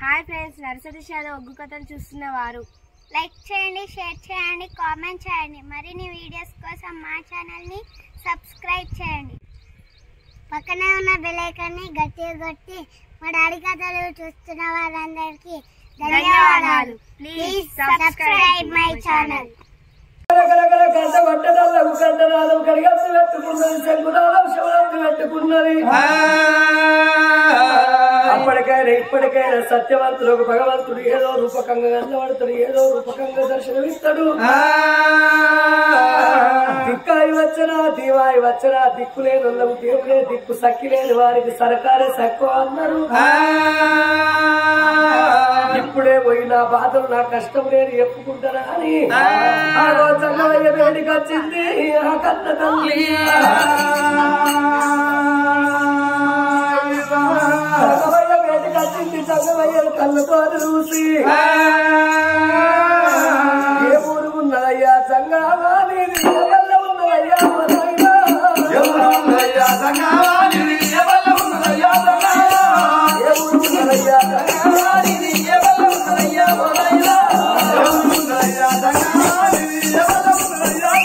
Hi friends, nursery shallow ఒగ్గు కథలు చూస్తున్నవారు like చేయండి, share చేయండి, కామెంట్ చేయండి. మరిన్ని వీడియోస్ కోసం మా ఛానల్ని సబ్స్క్రైబ్ చేయండి. పక్కనే ఉన్న బెల్ ఐకాన్ని గట్టిగా కొట్టి మా డాడీ కథలు చూస్తున్న వారందరికీ ధన్యవాదాలు. Please subscribe my channel. అప్పటికైనా ఇప్పటికైనా సత్యవంతులకు భగవంతుడు ఏదో రూపకంగా కనబడతాడు, ఏదో రూపకంగా దర్శనమిస్తాడు. దిక్కాయి వచ్చనా దీవాయి వచ్చనా దిక్కులేని దేవుడే దిక్కు సక్కిలేని వారికి సరకారే సక్కువ అన్నారు. ఇప్పుడే పోయి నా బాధలు నా కష్టం నేను చెప్పుకుంటానా అని ఆ రోజు చల్లవయ్య వేడికి వచ్చింది ఆ కన్న తల్లి. చల్లవయ్య వేడికి వచ్చింది, చల్లవయ్యను కళ్ళతో చూసి ఏ ఊరు ఉన్నదయ్యా సంగావా నీది ఎవల్ల ఉన్నదయ్యా ఏ ఊరు ఉన్నదయ్యా సంగావా నీది ఎవల్ల ఉన్నదయ్యా ఏ ఊరు ఉన్నదయ్యా సంగావా నీది ఎవల్ల ఉన్నదయ్యా ఏ ఊరు ఉన్నదయ్యా సంగావా నీది ఎవల్ల ఉన్నదయ్యా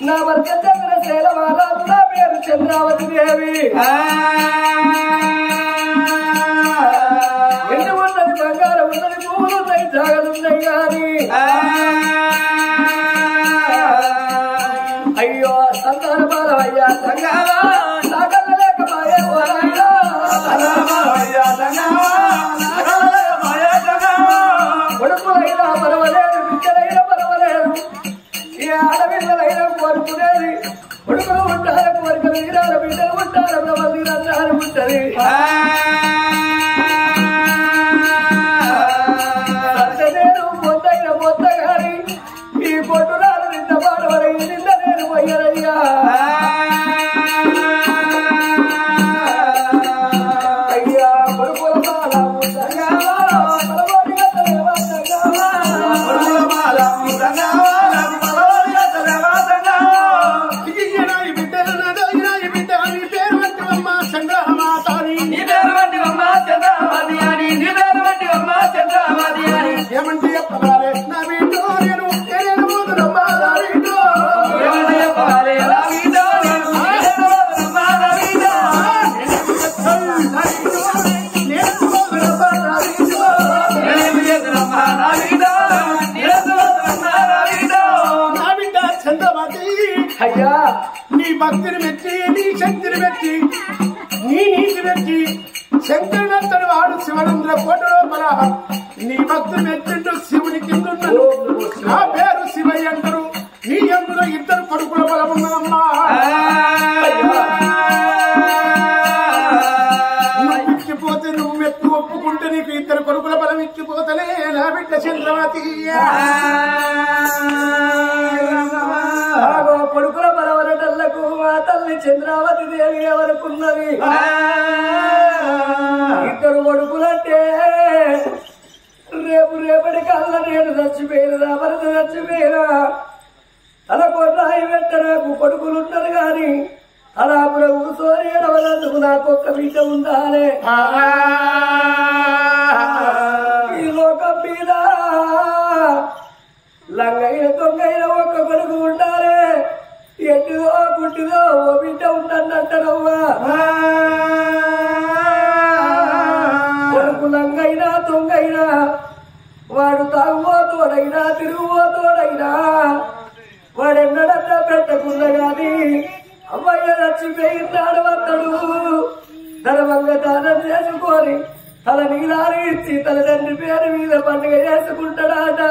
నా వర్గ చంద్రశేల వారాలు నా పేరు చంద్రావతి దేవి. ఎండు ఉన్నది బంగారం ఉన్నది పువ్వులు ఉన్నాయి జాగలున్నాయి గాని అయ్యో సంతాన బాలం అయ్యా సంగావా సాగల లేక మాయే పోరాయినా కొడుకులైనా పర్వాలేదు, బిడ్డలైనా పర్వాలేదు, ఏ ఆడపిల్లలైనా కోరుకునేది కొడుకులు ఉంటారు, కోరికలు తీరాలి, బిడ్డలు ఉంటారు, బ్రహ్మలు ఉంటది. నేను మొత్తైన మొత్త గాని ఈ పొట్టురాలు నింద పాడవరై నింద నేను పోయారయ్యా. అయ్యా కొడుకుల మాల ఏమంటే చెప్పాలి నా వీటో నేను అయ్యా నీ భక్తిని మెచ్చి, నీ శక్తిని మెచ్చి, నీ నీతి మెచ్చి శంకరుడంతటి వాడు శివనంద్ర కోట లోపల నీ భక్తులు మెచ్చింటూ శివుని కింద నా పేరు శివయ్య అంటారు. నీ అందులో ఇద్దరు కొడుకుల బలం ఉన్నదమ్మా. నువ్వు ఇచ్చిపోతే నువ్వు మెత్తు ఒప్పుకుంటే నీకు ఇద్దరు కొడుకుల బలం ఇచ్చిపోతలే నా బిడ్డ చంద్రవతి. కొడుకుల బలవరటల్లకు మా తల్లి చంద్రావతి దేవి ఎవరుకున్నది. ఇద్దరు కొడుకులంటే రేపటి కల్లా నేను చచ్చిపోయిన నా భర్త చచ్చిపోయినా అలా కొన్నాయి వెంట నాకు కొడుకులుంటారు గాని అలా అప్పుడు కూర్చొని ఎడవనందుకు నాకు ఒక్క బిడ్డ ఉండాలి. ఈ లోకం మీద లంగైన దొంగైన ఒక్క కొడుకు ఉండాలి. ఎట్టిదో గుడ్డిదో ఓ బిడ్డ ఉండంటారవ్వా. కొడుకు లంగైనా దొంగైనా వాడు తాగుబోతోడైనా తిరుగుబోతోడైనా వాడెన్నడన్నా పెట్టకుండా గాని అమ్మాయి చచ్చిపోయినాడు అతడు ధర్మంగా దానం చేసుకొని తల నీలారి ఇచ్చి తల్లిదండ్రి పేరు మీద పండుగ చేసుకుంటాడట.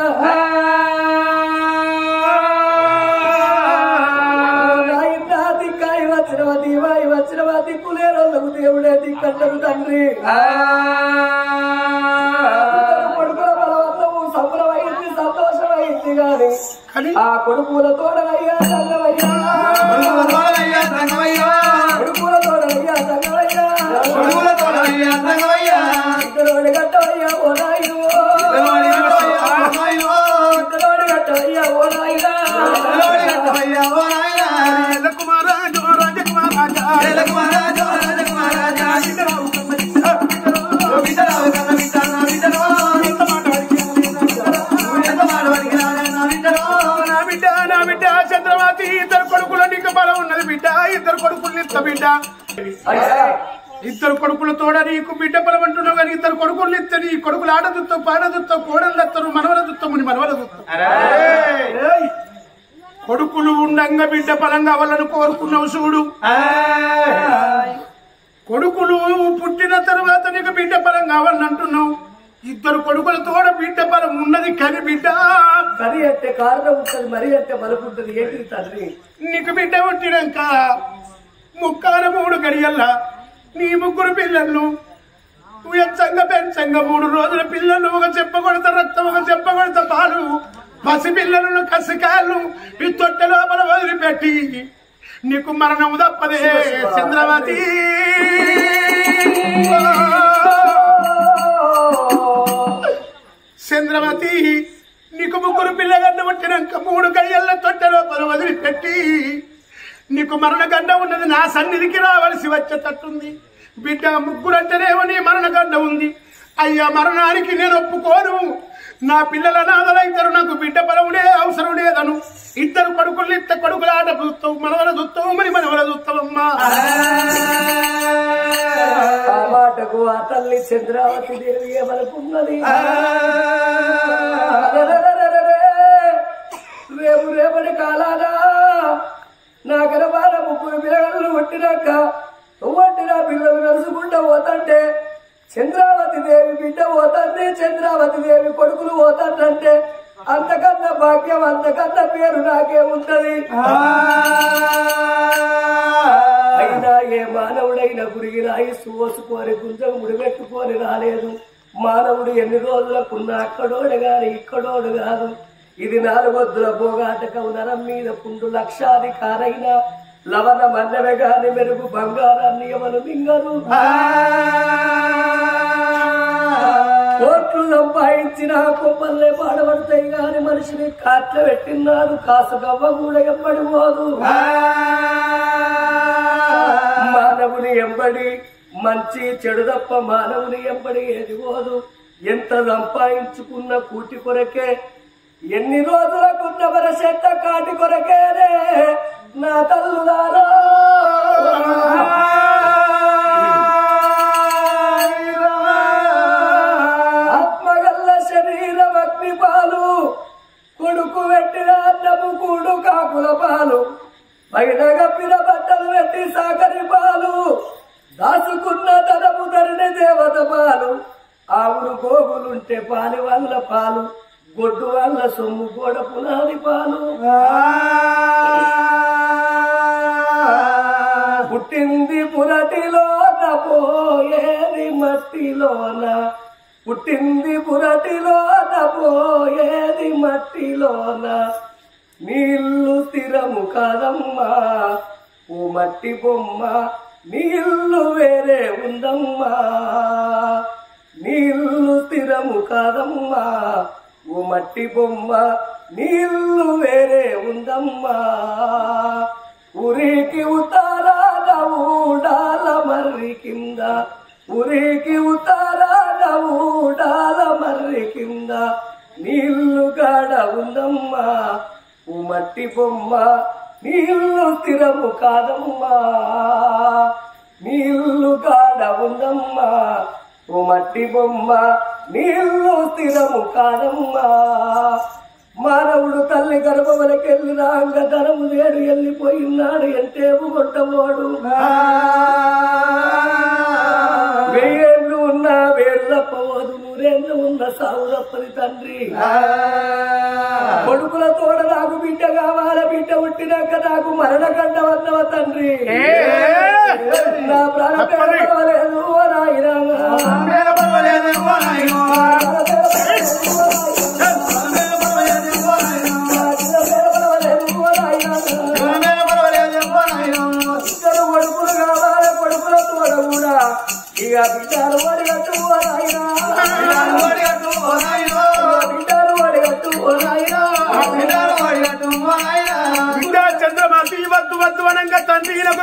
ఉంది గాని ఆ కొడుకుల తోడనయ్యా సంగమయ్యా కొడుకుల తోడనయ్యా సంగమయ్యా ఇద్దరోడి గట్టవయ్యా ఓ నాయుడు ఇద్దరోడి గట్టవయ్యా ఓ నాయుడా చంద్రమాతి ఇద్దరు కొడుకులు నీకు బలం ఉన్నది బిడ్డ ఇద్దరు కొడుకులు ఇస్తా బిడ్డ ఇద్దరు కొడుకుల తోడ నీకు బిడ్డ బలం అంటున్నావు కానీ ఇద్దరు కొడుకులు ఇస్తే నీ కొడుకులు ఆడదుత్తావు పాడదుత్తావు కోడలు దత్తరు మనవల దుత్తము మనవల దుత్తావు కొడుకులు ఉండంగా బిడ్డ బలం కావాలని కోరుకున్నావు చూడు కొడుకులు పుట్టిన తర్వాత నీకు బిడ్డ బలం కావాలని అంటున్నావు ఇద్దరు కొడుకుల తోడ బిడ్డ బలం ఉన్నది కానీ బిడ్డ కరి అంటే కారణం ఉంటుంది మరి అంటే బలపుంటది ఏంటి తండ్రి నీకు బిడ్డ పుట్టినాక 3 గడియల్లా నీ 3 పిల్లలు పెంచంగా 3 రోజుల పిల్లలు ఒక చెప్పగొడత రక్తం ఒక చెప్పగొడత పాలు పసి పిల్లలను కసికాళ్ళు ఈ తొట్టె లోపల వదిలిపెట్టి నీకు మరణం తప్పదే చంద్రవతి చంద్రవతి నీకు 3 పిల్లగడ్డ పుట్టినాక 3 గడియల్ల తొట్టె లోపల వదిలిపెట్టి నీకు మరణగండ ఉన్నది నా సన్నిధికి రావలసి వచ్చేటట్టుంది బిడ్డ 3 అంటేనేమో నీ మరణగండ ఉంది అయ్యా మరణానికి నేను ఒప్పుకోను నా పిల్లల నాదలైతారు నాకు బిడ్డ బలములే అవసరం లేదను ఇద్దరు కొడుకులు ఇట్ట కొడుకుల ఆట చూస్తావు మనవల చూస్తావు మరి మనవల చూస్తావమ్మా ఆ మాటకు ఆ తల్లి చంద్రావతి దేవి ఏమనుకున్నది రేపటి కాలానా నా గర్భాన 3 పిల్లలు పుట్టినాక నా పిల్లలు నడుచుకుంటూ పోతంటే చంద్రావతి దేవి బిడ్డ పోతంటే చంద్రావతి దేవి కొడుకులు పోతంటే అంతకన్నా భాగ్యం అంతకన్నా పేరు నాకేముంటది అయినా ఏ మానవుడైనా గురికి రాయి సువసుకోని గుంజకు ముడిపెట్టుకొని రాలేదు మానవుడు ఎన్ని రోజులకున్నా అక్కడోడు గాని ఇక్కడోడు కాదు ఇది 4 వద్దుల పోగాటకం నరం మీద పుండు లక్షాధికారైన లవణ మన్నవే గాని మెరుగు బంగారాన్ని ఎవరు మింగరు కోట్లు సంపాదించిన కొమ్మల్లే పాడబడతాయి గాని మనిషిని కాట్ల పెట్టినారు కాసు గవ్వ కూడా ఎప్పటి పోదు మానవుని ఎంబడి మంచి చెడు తప్ప మానవుని ఎంబడి ఏది పోదు ఎంత సంపాదించుకున్న కూటి కొరకే ఎన్ని రోజులకున్న మన చెత్త కాటి కొరకేనే నా తల్లులారా ఆత్మగల్ల శరీరం అగ్ని పాలు కొడుకు పెట్టిన అన్నము కూడు కాకుల పాలు పైన గప్పిన బట్టలు పెట్టి సాకరి పాలు దాచుకున్న ధనము ధరిని దేవత పాలు ఆవులు గోగులుంటే పాలి వల్ల పాలు గొడ్డు వల్ల సొమ్ము గోడ పునాది పాలు పుట్టింది పురటిలోన పోయేది మట్టిలోన పుట్టింది పురటిలోన పోయేది మట్టిలోన నీళ్లు స్థిరము కాదమ్మా ఓ మట్టి బొమ్మ నీళ్లు వేరే ఉందమ్మా నీళ్లు స్థిరము కాదమ్మా ఓ మట్టి బొమ్మ నీళ్లు వేరే ఉందమ్మా ఉరికి ఉతారాన ఊడాల మర్రి కింద ఉరికి ఉతారాన ఊడాల మర్రి కింద నీళ్లు గాడ ఉందమ్మా ఓ మట్టి బొమ్మ నీళ్లు స్థిరము కాదమ్మా నీళ్లు గాడ ఉందమ్మా ఓ మట్టి బొమ్మ నీళ్లు స్థిరము కాదమ్మా మానవుడు తల్లి గర్భములకెళ్ళి రాంగ ధనము లేడు వెళ్ళిపోయినాడు ఎంటేపు కొట్టబోడు 1000 ఏళ్ళు ఉన్నా వేరు తప్పవదు 100 ఏళ్ళు ఉన్న సాగు తప్పది తండ్రి కొడుకుల తోడ నాకు బిడ్డ కావాల బిడ్డ పుట్టినాక నాకు మరణ గంట వద్దవ తండ్రి నా ప్రాణం పర్వాలేదు నాయనా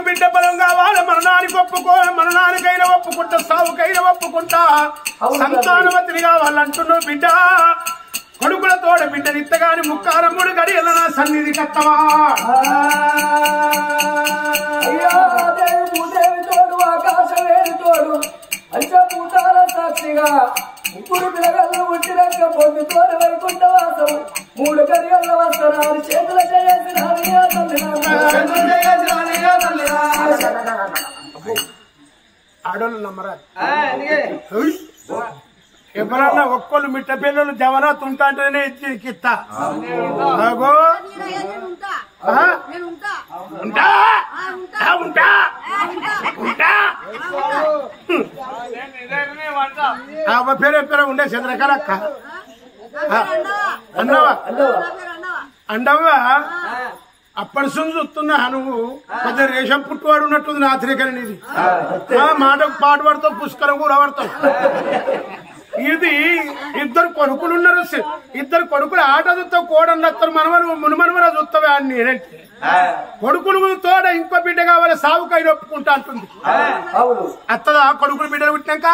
బిడ్డ బలం కావాలి, మరణానికి ఒప్పుకో, మరణానికైనా ఒప్పుకుంటా, సావుకైనా ఒప్పుకుంటా, సంతానవతిని కావాలంటున్నావు బిడ్డ. కొడుకుల తోడ బిడ్డనిత్తగాని ముక్కారమ్ముడు గడియల నా సన్నిధి కట్టవా. అయ్యా భూదేవి తోడు ఆకాశవేడి తోడు పంచభూతాల సాక్షిగా ముగ్గురు పిల్లగళ్ళు ఉట్టినాక పొద్దు తోడు వైకుంఠ వాసం 3 గడియల వస్త్రాలు చేతుల చేసిన ఆడోళ్ళు నమ్మరాదు. ఎవరన్నా ఒక్కళ్ళు మిట్ట పిల్లలు జవనాత్ ఉంటా అంటేనే ఇస్తా. పేరే పేరే ఉండే చంద్రకళక్క అన్నవా అండవ్వా. అప్పటి సుంజు చూస్తున్నా నువ్వు కొద్దిగా రేషం పుట్టువాడు ఉన్నట్టుంది నా అతిరేకని నీది. మాటకు పాటు పడతావు, పుష్కరం కూడా పడతావు. ఇది 2 కొడుకులు ఉన్నారు, 2 కొడుకులు ఆట చూస్తావు, కోడలు వస్తారు, మునుమనుమరా చూస్తావే అని నేనంటే కొడుకులు తోడ ఇంకో బిడ్డ కావాలి, సావుకైనా ఒప్పుకుంటా అంటుంది. అత్తదా కొడుకులు బిడ్డలు పుట్టినాక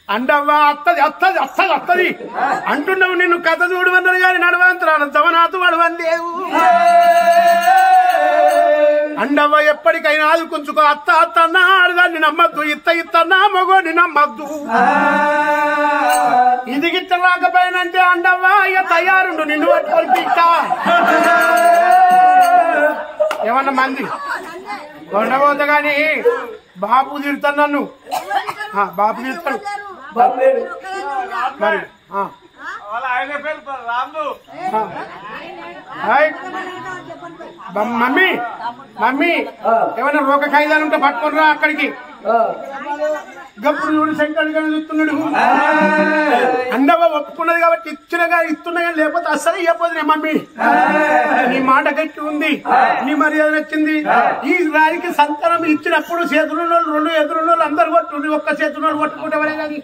అండవ్వా అత్తది అత్తది అత్తది అత్తది అంటున్నావు. నిన్ను కథ చూడమన్నారు కానీ నడవంతరాను జవనాథు వడవందేవు. అండవ్వ ఎప్పటికైనా ఆదుకుంచుకో. అత్త అత్త అన్న ఆడదాన్ని నమ్మద్దు, ఇత్త ఇత్త అన్న మగోని నమ్మద్దు. ఇది గిట్ట రాకపోయినంటే అండవ్వ ఇక తయారుండు, నిన్ను పట్టుకొని ఇస్తా. ఏమన్నా మంది కొండబోతా గాని బాబు తిడతాను, నన్ను బాబు తిడతాడు మరి. మమ్మీ మమ్మీ ఏమైనా రోగ ఖైదాలు ఉంటే పట్టుకొని రా అక్కడికి. గప్పుడు చూడు శంకర్ గారు చూస్తున్నాడు. అండవ్వ ఒప్పుకున్నది కాబట్టి ఇస్తున్నా కానీ లేకపోతే అస్సలు ఇవ్వపోదు. మమ్మీ నీ మాట గట్టి ఉంది, నీ మర్యాద వచ్చింది. ఈ రాయికి సంతానం ఇచ్చినప్పుడు చేతుల్లో 2 ఎదురున్న అందరు కొట్టు, ఒక్క చేతుల్లో కొట్టుకుంటే వరే కానీ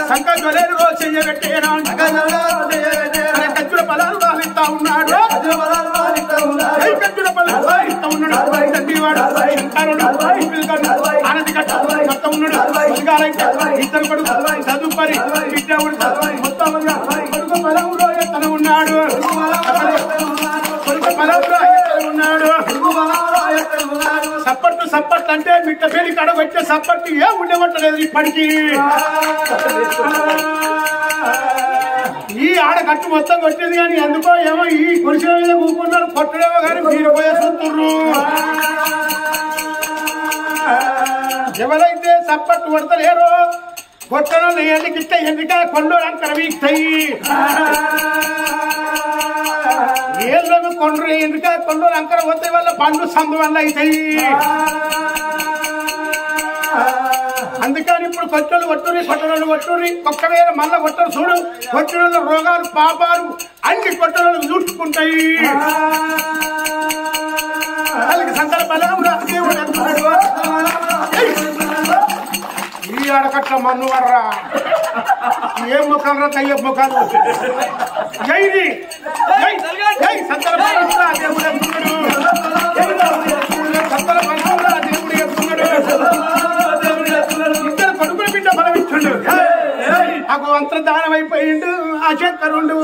శంకర్ జొలేరు చెయ్యబెట్టేనా కచ్చుల పలాలు బాలిస్తా ఉన్నాడు. కచ్చుల పలాలు బాలిస్తా ఉన్నాడు. ఆనంది కట్ట మొత్తం ఉన్నాడు. 2 కొడుకు చదువుపరి బిడ్డ మొత్తం కొడుకు బలంలో తన ఉన్నాడు. కొడుకు బలంలో ఉన్నాడు. సప్పట్టు సప్పట్లు అంటే మిట్ట పేరు కడగొచ్చే సప్పట్టు ఏం ఉండవట్లేదు ఇప్పటికీ. ఈ ఆడకట్టు మొత్తం కొట్టేది కానీ ఎందుకో ఏమో ఈ కురిసిన మీద కూకున్నారు, కొట్టడేమో కానీ మీరు పోయే చూస్తున్నారు. ఎవరైతే సప్పట్టు కొడతలేరో కొట్టడం ఎందుకిస్తే ఎందుక కొండోలంకర వీక్తాయి. ఏళ్ళకు కొండ్రు ఎందుక కొండోలంకర పోతే వల్ల పండ్లు సందు వల్ల అవుతాయి. అందుకని ఇప్పుడు కొట్టలు కొట్టుని కొట్టలు కొట్టుని ఒక్కవేళ మళ్ళా కొట్టలు చూడు, కొట్టిన రోగాలు పాపాలు అన్ని కొట్టలను చూసుకుంటాయి. వాళ్ళకి సంకల బలం దేవుడు ఎంతున్నాడు. ఈ ఆడకట్ల మన్ను వర్రా ఏం ముఖం రా తయ్య ముఖాలు. జైది జై సంకల బలం దేవుడు ఎంతున్నాడు. సంకల బలం దేవుడు ఎంతున్నాడు. కొడుకుల బిడ్డ బలమిచ్చుండు. నాకు అంతర్ధానం అయిపోయిండు ఆ శంకరుండు.